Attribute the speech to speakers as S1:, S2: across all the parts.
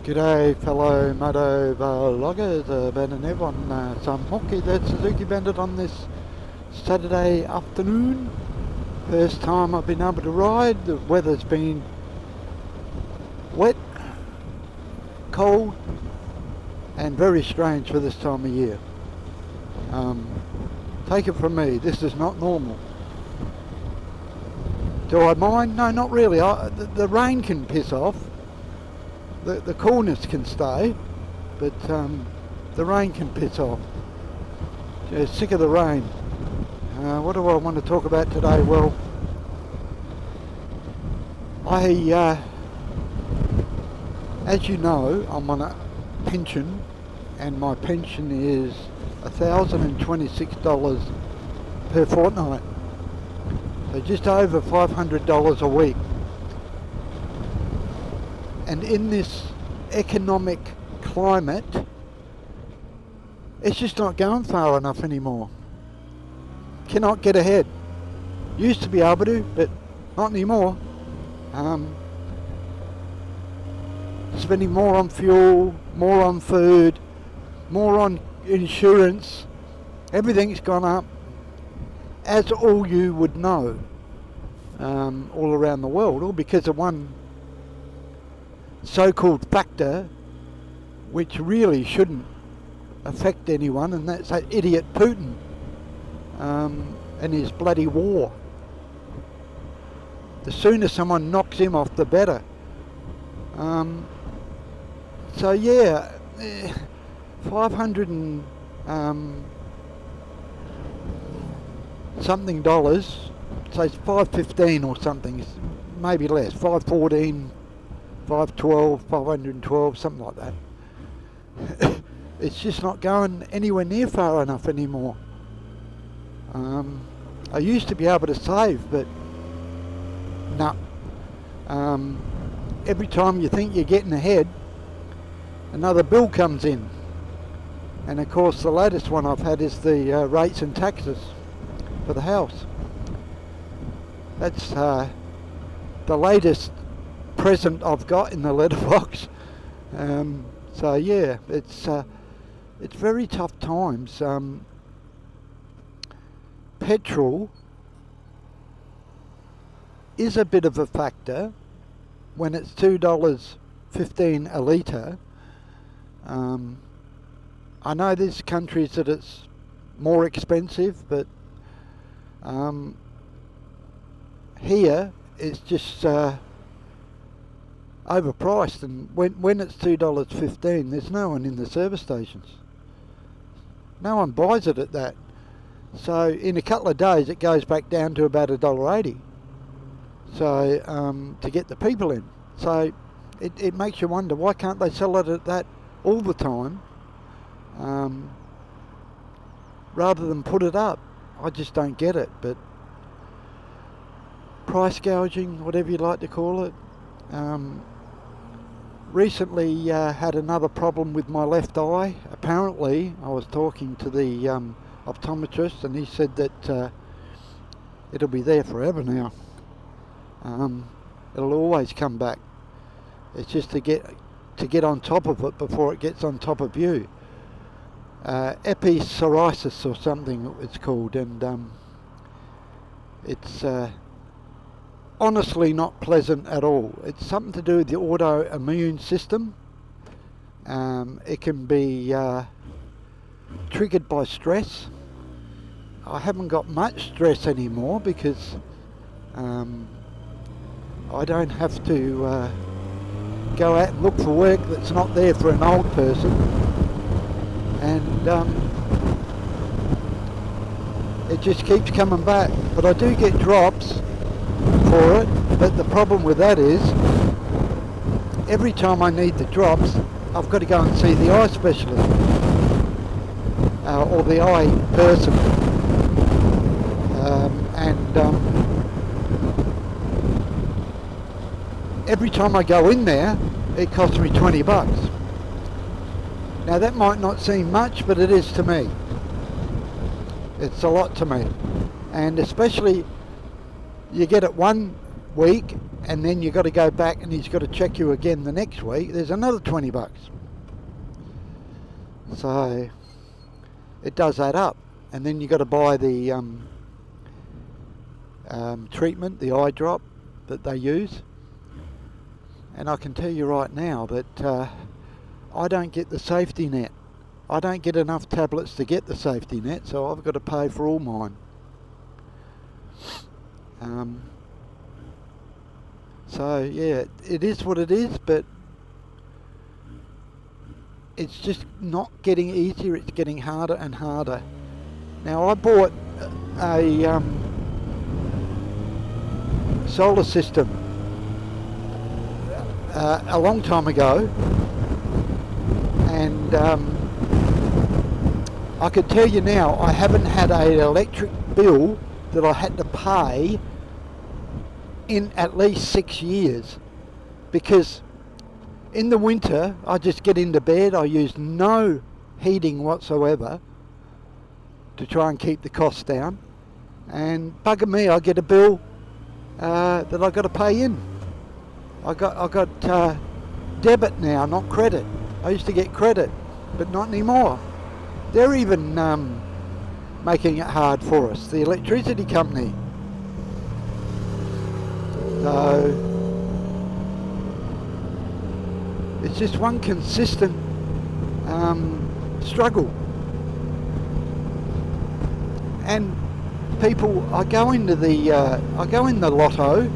S1: G'day fellow moto vloggers, Ben and Ev on some hockey, the Suzuki Bandit on this Saturday afternoon. First time I've been able to ride. The weather's been wet, cold and very strange for this time of year. Take it from me, this is not normal. Do I mind? No, not really. The rain can piss off. The coolness can stay, but the rain can piss off. Just sick of the rain. What do I want to talk about today? Well, as you know, I'm on a pension, and my pension is $1,026 per fortnight, so just over $500 a week. And in this economic climate, it's just not going far enough anymore. Cannot get ahead. Used to be able to, but not anymore. Spending more on fuel, more on food, more on insurance. Everything's gone up, as all you would know, all around the world, all because of one so-called factor which really shouldn't affect anyone, and that's that idiot Putin and his bloody war. The sooner someone knocks him off, the better. So yeah, 500 and something dollars, so it's 515 or something, maybe less, 514, 512, 512, something like that. It's just not going anywhere near far enough anymore. I used to be able to save, but no. Every time you think you're getting ahead, another bill comes in. And of course the latest one I've had is the rates and taxes for the house. That's the latest present I've got in the letterbox. So yeah, it's very tough times. Petrol is a bit of a factor when it's $2.15 a litre. I know there's countries that it's more expensive, but here it's just overpriced, and when it's $2.15, there's no one in the service stations. No one buys it at that. So in a couple of days it goes back down to about $1.80. So to get the people in. So it makes you wonder, why can't they sell it at that all the time rather than put it up? I just don't get it. But price gouging, whatever you like to call it. Recently had another problem with my left eye. Apparently I was talking to the optometrist, and he said that it'll be there forever now. It'll always come back. It's just to get on top of it before it gets on top of you. Epipsoriasis or something it's called, and it's honestly not pleasant at all. It's something to do with the autoimmune system. It can be triggered by stress. I haven't got much stress anymore because I don't have to go out and look for work that's not there for an old person, and it just keeps coming back. But I do get drops for it, but the problem with that is every time I need the drops I've got to go and see the eye specialist or the eye person, and every time I go in there it costs me $20. Now that might not seem much, but it is to me. It's a lot to me, and especially you get it one week and then you've got to go back and he's got to check you again the next week, there's another 20 bucks. So it does add up. And then you've got to buy the treatment, the eye drop that they use. And I can tell you right now that I don't get the safety net. I don't get enough tablets to get the safety net, so I've got to pay for all mine. So yeah, it is what it is, but it's just not getting easier, it's getting harder and harder. Now I bought a solar system a long time ago, and I could tell you now I haven't had an electric bill that I had to pay in at least 6 years, because in the winter I just get into bed, I use no heating whatsoever to try and keep the costs down, and bugger me, I get a bill that I've got to pay in. I got debit now, not credit. I used to get credit, but not anymore. They're even making it hard for us, the electricity company. So it's just one consistent struggle. And people, I go in the lotto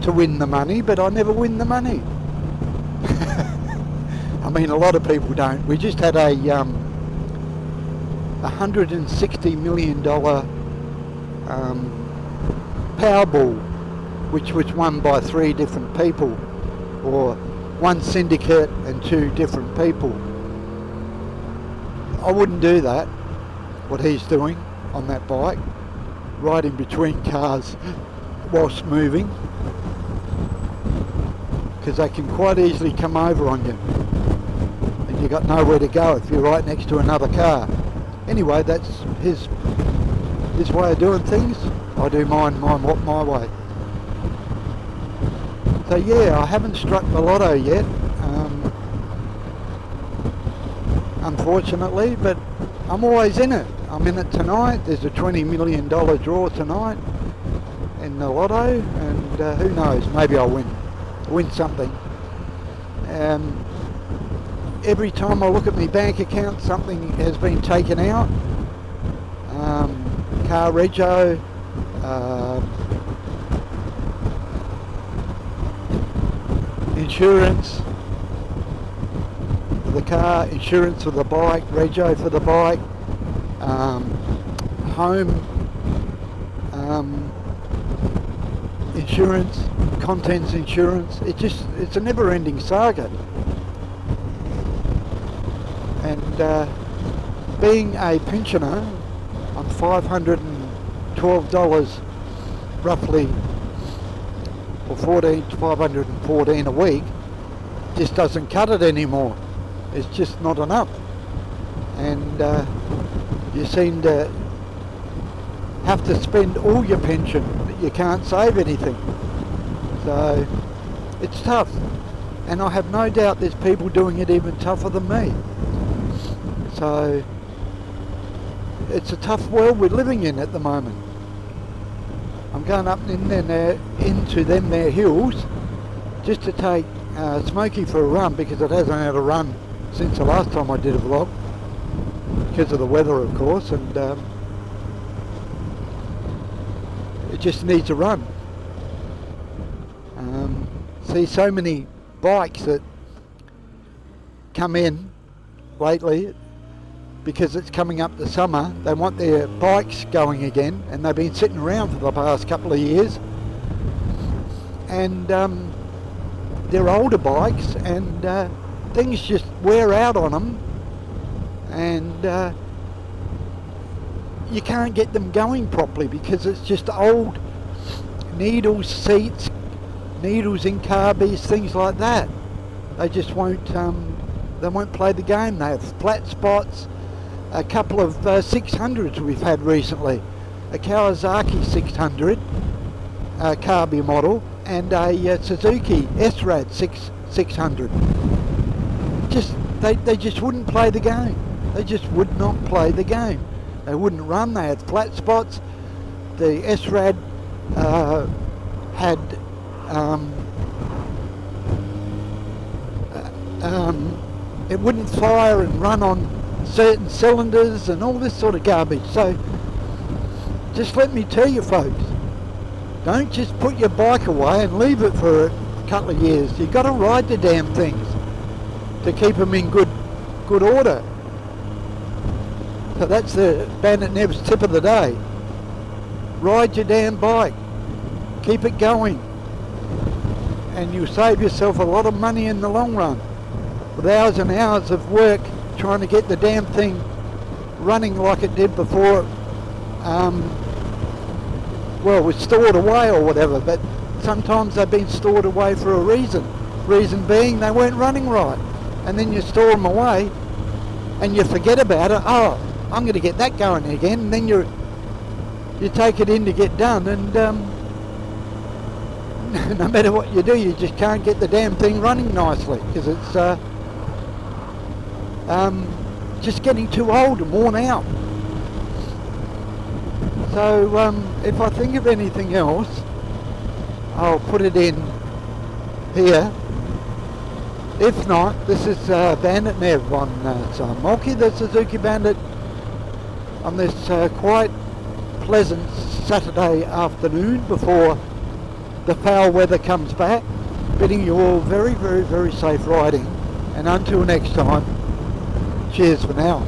S1: to win the money, but I never win the money. I mean, a lot of people don't. We just had a $160 million Powerball, which was won by 3 different people, or one syndicate and 2 different people. I wouldn't do that, what he's doing on that bike, riding between cars whilst moving, because they can quite easily come over on you and you've got nowhere to go if you're right next to another car. Anyway, that's his way of doing things. I do mine my way. So yeah, I haven't struck the lotto yet, unfortunately, but I'm always in it. I'm in it tonight. There's a $20 million draw tonight in the lotto, and who knows, maybe I'll win something. Every time I look at my bank account, something has been taken out. Car rego, insurance for the car, insurance for the bike, rego for the bike, home insurance, contents insurance. It's a never-ending saga. And being a pensioner, I'm $512 roughly, or $514 a week, just doesn't cut it anymore. It's just not enough. And you seem to have to spend all your pension. You can't save anything. So it's tough. And I have no doubt there's people doing it even tougher than me. So it's a tough world we're living in at the moment. I'm going up into them there hills just to take Smokey for a run, because it hasn't had a run since the last time I did a vlog, because of the weather of course, and it just needs a run. See so many bikes that come in lately, because it's coming up to summer. They want their bikes going again, and they've been sitting around for the past couple of years, and they're older bikes, and things just wear out on them, and you can't get them going properly because it's just old needles, seats, needles in carbies, things like that. They just won't play the game. They have flat spots. A couple of 600s we've had recently. A Kawasaki 600 carby model and a Suzuki S-Rad 600. They just wouldn't play the game. They just would not play the game. They wouldn't run. They had flat spots. The S-Rad had it wouldn't fire and run on certain cylinders and all this sort of garbage. So just let me tell you folks, don't just put your bike away and leave it for a couple of years. You've got to ride the damn things to keep them in good order. So that's the Bandit Nev's tip of the day. Ride your damn bike. Keep it going. And you'll save yourself a lot of money in the long run. With hours and hours of work trying to get the damn thing running like it did before well, it was stored away or whatever, but sometimes they've been stored away for a reason. Reason being they weren't running right. And then you store them away and you forget about it. Oh, I'm going to get that going again. And then you take it in to get done, and no matter what you do, you just can't get the damn thing running nicely because it's just getting too old and worn out. So if I think of anything else, I'll put it in here. If not, this is Bandit Nev on Mulkey, the Suzuki Bandit, on this quite pleasant Saturday afternoon before the foul weather comes back. Bidding you all very, very, very safe riding, and until next time, cheers for now.